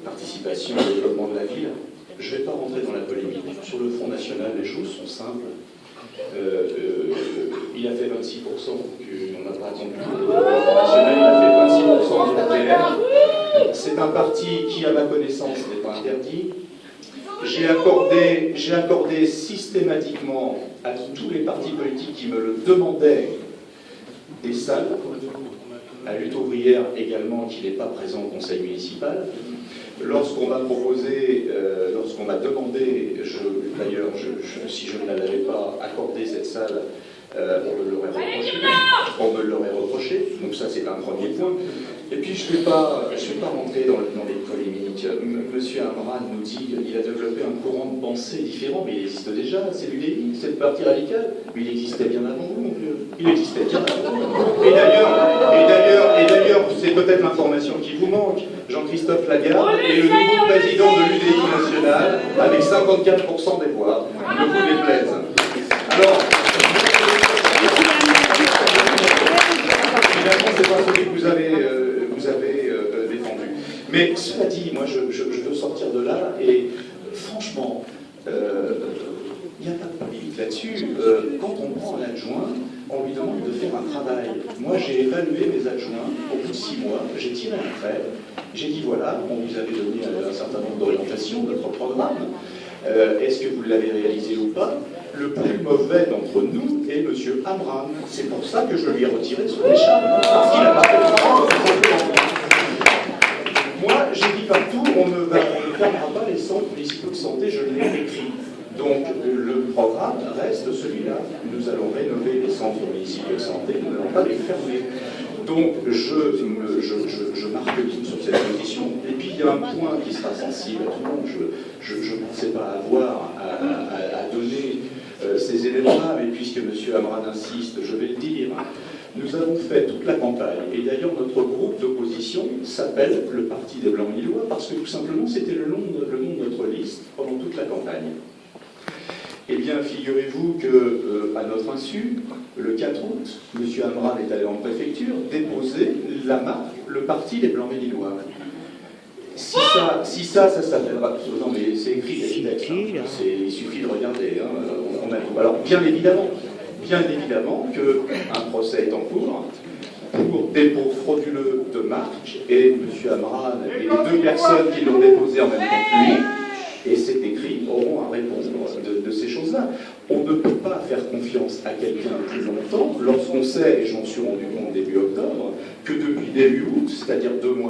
participation au développement de la ville. Je ne vais pas rentrer dans la polémique. Sur le Front National, les choses sont simples. Il a fait 26%, on n'a pas attendu le Front National, il a fait 26% du RPR. C'est un parti qui, à ma connaissance, n'est pas interdit. J'ai accordé systématiquement à tous les partis politiques qui me le demandaient des salles, à Lutte ouvrière également, qui n'est pas présent au conseil municipal. Lorsqu'on m'a proposé, lorsqu'on m'a demandé, d'ailleurs, si je ne l'avais pas accordé cette salle, on me l'aurait reproché. Donc ça, c'est un premier point. Et puis, je ne vais pas rentrer dans les polémiques. Monsieur Amran nous dit qu'il a développé un courant de pensée différent, mais il existe déjà, c'est l'UDI, c'est le Parti radical. Mais il existait bien avant vous, mon vieux. Il existait bien avant vous. Et d'ailleurs, c'est peut-être l'information qui vous manque. Jean-Christophe Lagarde est le nouveau président de l'UDI national, avec 54% des voix. Ne vous déplaise. Alors, finalement, c'est pas celui que vous avez défendu. Mais cela dit, moi, je veux sortir de là, et franchement, il n'y a pas de polémique là-dessus. Quand on prend un adjoint, on lui demande de faire un travail. Moi, j'ai évalué mes adjoints au bout de 6 mois, j'ai tiré un trait, j'ai dit voilà, on vous avait donné un certain nombre d'orientations, notre programme. Est-ce que vous l'avez réalisé ou pas? Le plus mauvais d'entre nous est M. Amran. C'est pour ça que je lui ai retiré son écharpe. Parce qu'il n'a pas fait le travail. Moi, j'ai dit partout, on ne fermera pas les centres municipaux de santé, je l'ai écrit. Donc, le programme reste celui-là. Nous allons rénover les centres municipaux de santé, nous n'allons pas les fermer. Donc, je marque tout sur cette position. Et puis, il y a un point qui sera sensible à tout le monde. Je ne pensais pas avoir à donner ces éléments-là, mais puisque M. Amran insiste, je vais le dire. Nous avons fait toute la campagne, et d'ailleurs notre groupe d'opposition s'appelle le Parti des Blancs Lillois, parce que tout simplement c'était le nom de notre liste pendant toute la campagne. Eh bien, figurez-vous qu'à notre insu, le 4 août, M. Amran est allé en préfecture déposer la marque le Parti des Blancs Lillois. Si ça s'appellera... Non, mais c'est écrit, il suffit de regarder. Alors, bien évidemment qu'un procès est en cours pour dépôt frauduleux de marque, et M. Amran et les 2 personnes qui l'ont déposé en même temps que lui, et c'est écrit, auront à répondre de ces choses-là. On ne peut pas faire confiance à quelqu'un plus longtemps lorsqu'on sait, et j'en suis rendu compte début octobre, que depuis début août, c'est-à-dire 2 mois